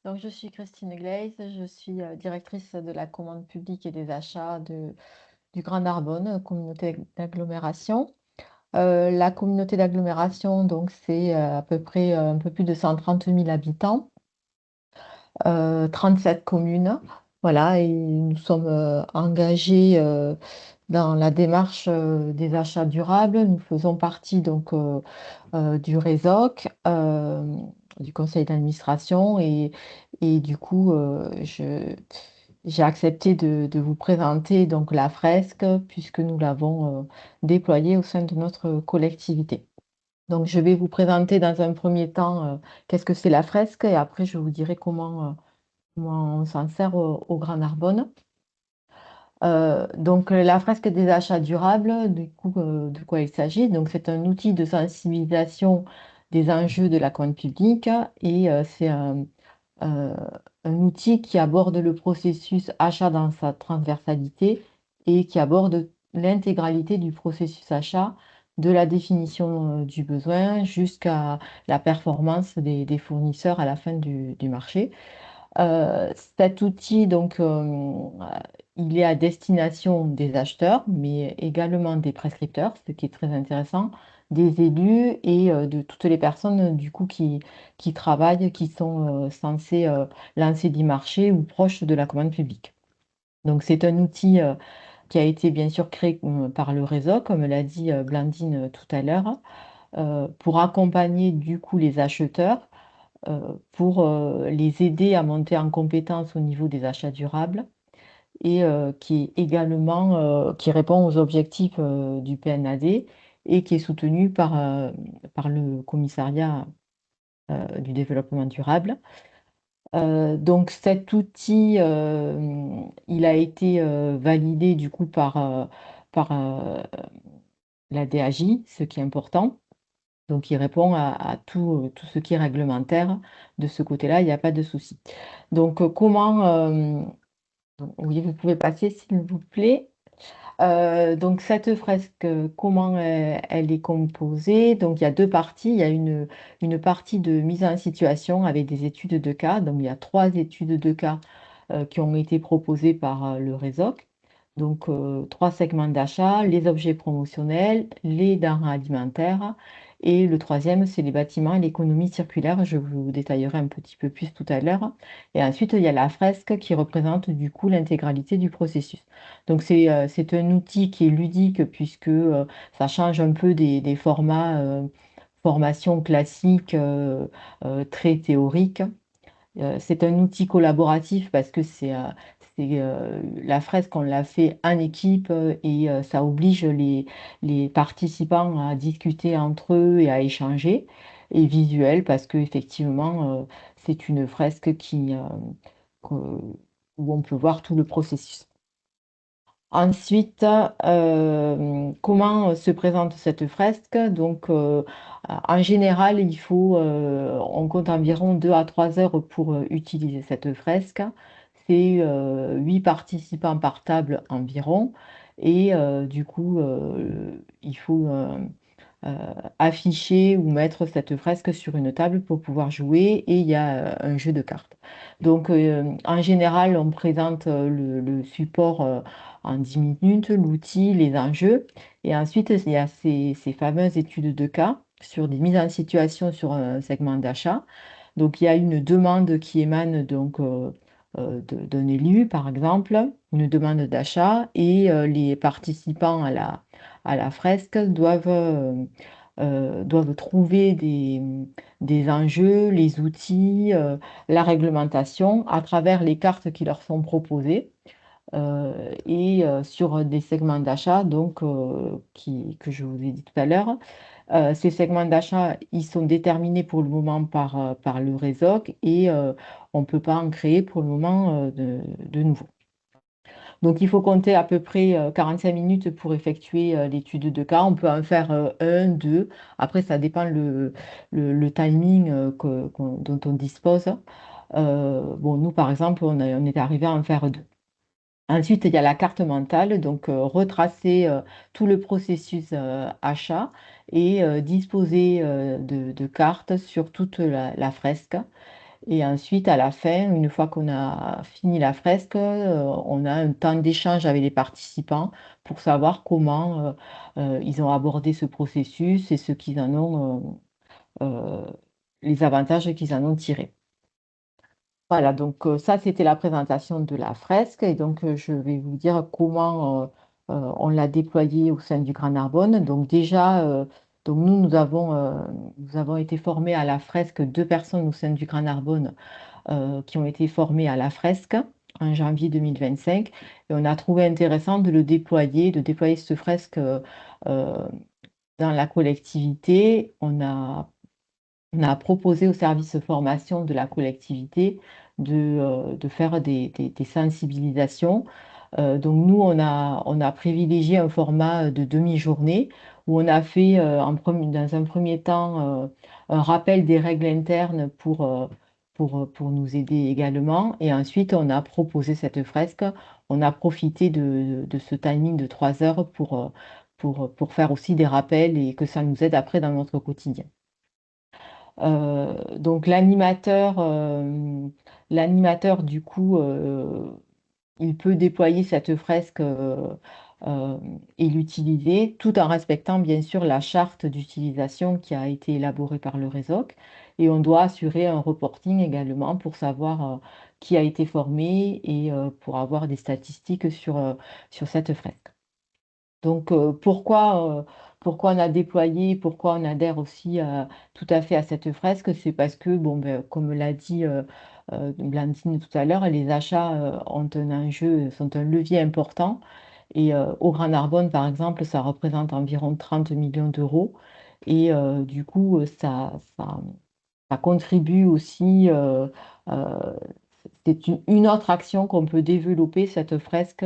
Donc, je suis Christine Gleise, je suis directrice de la commande publique et des achats du Grand Narbonne, communauté d'agglomération. La communauté d'agglomération, donc, c'est à peu près un peu plus de 130 000 habitants, 37 communes. Voilà, et nous sommes engagés dans la démarche des achats durables. Nous faisons partie donc du RESOC, du conseil d'administration, et du coup, j'ai accepté de vous présenter donc la fresque puisque nous l'avons déployée au sein de notre collectivité. Donc, je vais vous présenter dans un premier temps qu'est-ce que c'est la fresque et après, je vous dirai comment on s'en sert au Grand Narbonne. Donc, la fresque des achats durables, du coup, de quoi il s'agit? Donc, c'est un outil de sensibilisation des enjeux de la commande publique et c'est euh, un outil qui aborde le processus achat dans sa transversalité et qui aborde l'intégralité du processus achat, de la définition du besoin jusqu'à la performance des fournisseurs à la fin du marché. Cet outil, donc, il est à destination des acheteurs, mais également des prescripteurs, ce qui est très intéressant, des élus et de toutes les personnes du coup qui travaillent, qui sont censées lancer des marchés ou proches de la commande publique. Donc, c'est un outil qui a été bien sûr créé par le réseau, comme l'a dit Blandine tout à l'heure, pour accompagner du coup les acheteurs pour les aider à monter en compétence au niveau des achats durables et qui est également qui répond aux objectifs du PNAD et qui est soutenu par le commissariat du développement durable. Donc cet outil, il a été validé du coup par la DAJ, ce qui est important. Donc, il répond à tout ce qui est réglementaire. De ce côté-là, il n'y a pas de souci. Donc, oui, vous pouvez passer, s'il vous plaît. Donc, cette fresque, comment elle est composée? Donc, il y a deux parties. Il y a une partie de mise en situation avec des études de cas. Donc, il y a trois études de cas qui ont été proposées par le RESOC. Donc, trois segments d'achat, les objets promotionnels, les denrées alimentaires. Et le troisième, c'est les bâtiments et l'économie circulaire. Je vous détaillerai un petit peu plus tout à l'heure. Et ensuite, il y a la fresque qui représente du coup l'intégralité du processus. Donc, c'est un outil qui est ludique puisque ça change un peu des formats formation classique très théorique. C'est un outil collaboratif parce que la fresque, on l'a fait en équipe et ça oblige les participants à discuter entre eux et à échanger. Et visuel parce que effectivement, c'est une fresque où on peut voir tout le processus. Ensuite, comment se présente cette fresque? Donc, en général, on compte environ 2 à 3 heures pour utiliser cette fresque. C'est 8 participants par table environ. Et du coup, il faut euh, afficher ou mettre cette fresque sur une table pour pouvoir jouer et il y a un jeu de cartes. Donc, en général, on présente le support en 10 minutes, l'outil, les enjeux. Et ensuite, il y a ces fameuses études de cas sur des mises en situation sur un segment d'achat. Donc, il y a une demande qui émane donc, d'un élu, par exemple, une demande d'achat, et les participants à la fresque doivent trouver des enjeux, les outils, la réglementation à travers les cartes qui leur sont proposées et sur des segments d'achat donc, que je vous ai dit tout à l'heure. Ces segments d'achat, ils sont déterminés pour le moment par le RESOC et on ne peut pas en créer pour le moment de nouveau. Donc, il faut compter à peu près 45 minutes pour effectuer l'étude de cas. On peut en faire un, deux. Après, ça dépend le timing dont on dispose. Bon, nous, par exemple, on est arrivé à en faire deux. Ensuite, il y a la carte mentale, donc retracer tout le processus achat et disposer de cartes sur toute la fresque. Et ensuite, à la fin, une fois qu'on a fini la fresque, on a un temps d'échange avec les participants pour savoir comment ils ont abordé ce processus et ce qu'ils en ont, les avantages qu'ils en ont tirés. Voilà, donc ça, c'était la présentation de la fresque. Et donc, je vais vous dire comment on l'a déployée au sein du Grand Narbonne. Donc déjà, donc nous avons été formés à la fresque, deux personnes au sein du Grand Narbonne qui ont été formées à la fresque en janvier 2025. Et on a trouvé intéressant de déployer cette fresque dans la collectivité. On a proposé au service formation de la collectivité de faire des sensibilisations. Donc nous, on a privilégié un format de demi-journée où on a fait dans un premier temps un rappel des règles internes pour nous aider également. Et ensuite, on a proposé cette fresque. On a profité de ce timing de 3 heures pour faire aussi des rappels et que ça nous aide après dans notre quotidien. Donc l'animateur du coup, il peut déployer cette fresque et l'utiliser tout en respectant bien sûr la charte d'utilisation qui a été élaborée par le RESOC. Et on doit assurer un reporting également pour savoir qui a été formé et pour avoir des statistiques sur cette fresque. Donc, pourquoi on a déployé, pourquoi on adhère aussi tout à fait à cette fresque, c'est parce que, bon, ben, comme l'a dit Blandine tout à l'heure, les achats ont un enjeu, sont un levier important. Et au Grand Narbonne, par exemple, ça représente environ 30 millions d'euros. Et du coup, ça contribue aussi, c'est une autre action qu'on peut développer, cette fresque,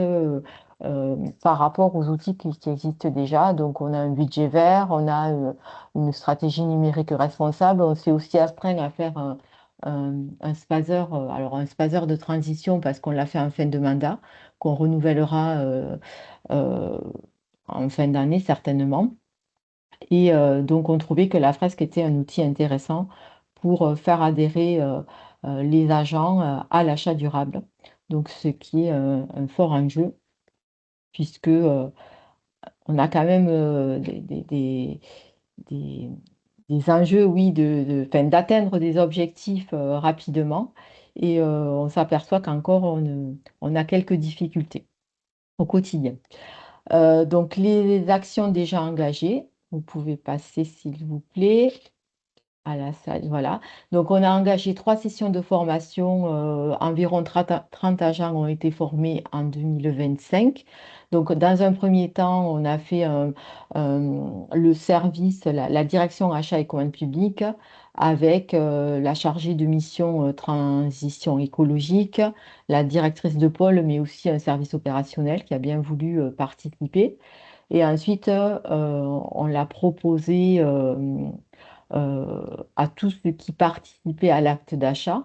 par rapport aux outils qui existent déjà. Donc, on a un budget vert, on a une stratégie numérique responsable. On s'est aussi astreint à faire un spazer, alors un spazer de transition parce qu'on l'a fait en fin de mandat, qu'on renouvellera euh, en fin d'année certainement. Et donc, on trouvait que la fresque était un outil intéressant pour faire adhérer les agents à l'achat durable. Donc, ce qui est un fort enjeu, puisque on a quand même des- des enjeux, oui, enfin, d'atteindre des objectifs rapidement. Et on s'aperçoit qu'encore, on a quelques difficultés au quotidien. Donc, les actions déjà engagées, vous pouvez passer, s'il vous plaît. À la salle, voilà. Donc, on a engagé 3 sessions de formation. Environ 30 agents ont été formés en 2025. Donc, dans un premier temps, on a fait le service, la direction achat et commande publique avec la chargée de mission transition écologique, la directrice de pôle, mais aussi un service opérationnel qui a bien voulu participer. Et ensuite, on l'a proposé à tous ceux qui participaient à l'acte d'achat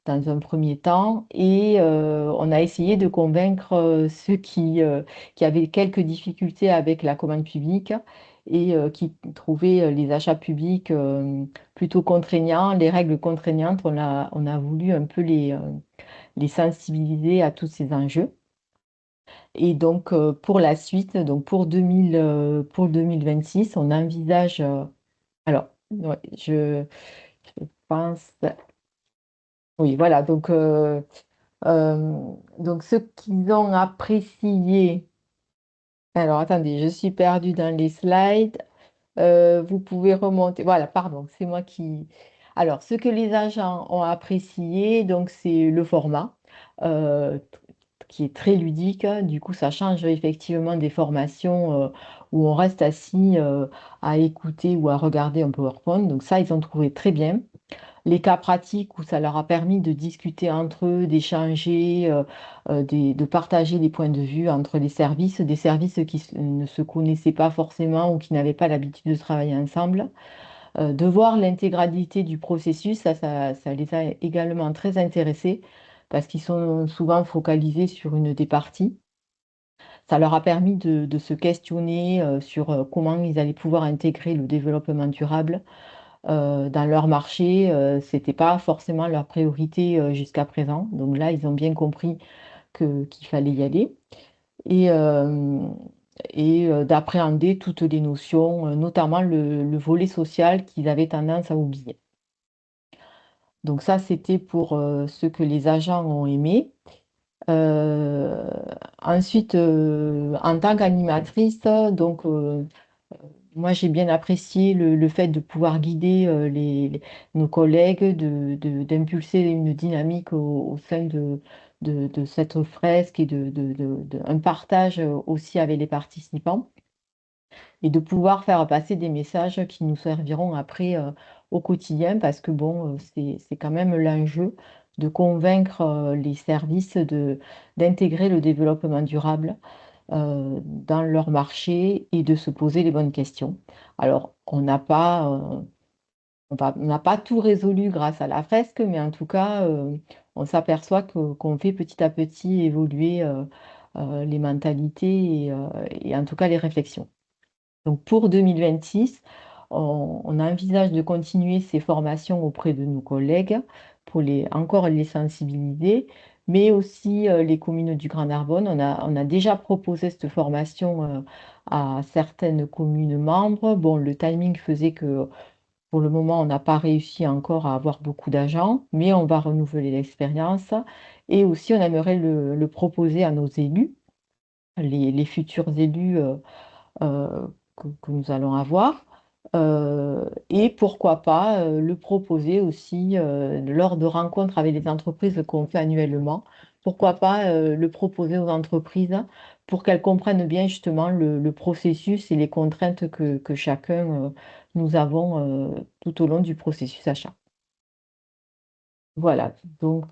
dans un premier temps. Et on a essayé de convaincre ceux qui avaient quelques difficultés avec la commande publique et qui trouvaient les achats publics plutôt contraignants, les règles contraignantes. On a voulu un peu les sensibiliser à tous ces enjeux. Et donc, pour la suite, donc pour 2026, on envisage, alors, ouais, je pense, oui, voilà, donc ce qu'ils ont apprécié, alors attendez, je suis perdue dans les slides. Vous pouvez remonter, voilà, pardon, c'est moi qui... Alors, ce que les agents ont apprécié, donc c'est le format. euh, qui est très ludique. Du coup, ça change effectivement des formations où on reste assis à écouter ou à regarder un PowerPoint. Donc ça, ils ont trouvé très bien. Les cas pratiques où ça leur a permis de discuter entre eux, d'échanger, de partager des points de vue entre les services, des services ne se connaissaient pas forcément ou qui n'avaient pas l'habitude de travailler ensemble. De voir l'intégralité du processus, ça les a également très intéressés parce qu'ils sont souvent focalisés sur une des parties. Ça leur a permis de se questionner sur comment ils allaient pouvoir intégrer le développement durable dans leur marché, c'était pas forcément leur priorité jusqu'à présent. Donc là, ils ont bien compris qu'il fallait y aller et, d'appréhender toutes les notions, notamment le volet social qu'ils avaient tendance à oublier. Donc ça, c'était pour ce que les agents ont aimé. Euh, Ensuite, en tant qu'animatrice, donc moi j'ai bien apprécié le fait de pouvoir guider nos collègues, d'impulser une dynamique au sein de cette fresque et un partage aussi avec les participants et de pouvoir faire passer des messages qui nous serviront après au quotidien parce que bon, c'est quand même l'enjeu de convaincre les services d'intégrer le développement durable dans leur marché et de se poser les bonnes questions. Alors, on n'a pas tout résolu grâce à la fresque, mais en tout cas, on s'aperçoit qu'on fait petit à petit évoluer les mentalités et en tout cas les réflexions. Donc pour 2026, on envisage de continuer ces formations auprès de nos collègues pour encore les sensibiliser, mais aussi les communes du Grand Narbonne. On a déjà proposé cette formation à certaines communes membres. Bon, le timing faisait que pour le moment, on n'a pas réussi encore à avoir beaucoup d'agents, mais on va renouveler l'expérience. Et aussi, on aimerait le proposer à nos élus, les futurs élus que nous allons avoir. Et pourquoi pas le proposer aussi lors de rencontres avec les entreprises qu'on fait annuellement. Pourquoi pas le proposer aux entreprises pour qu'elles comprennent bien justement le processus et les contraintes que chacun nous avons tout au long du processus achat. Voilà, donc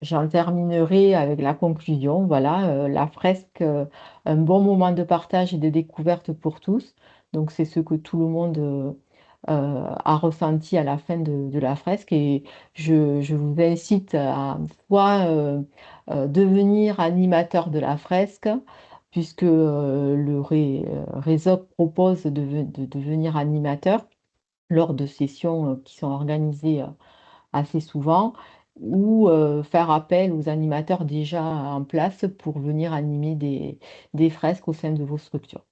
j'en terminerai avec la conclusion. Voilà, la fresque, un bon moment de partage et de découverte pour tous. Donc, c'est ce que tout le monde a ressenti à la fin de la fresque. Et je vous incite à soit devenir animateur de la fresque, puisque Réseau propose de devenir animateur lors de sessions qui sont organisées assez souvent, ou faire appel aux animateurs déjà en place pour venir animer des fresques au sein de vos structures.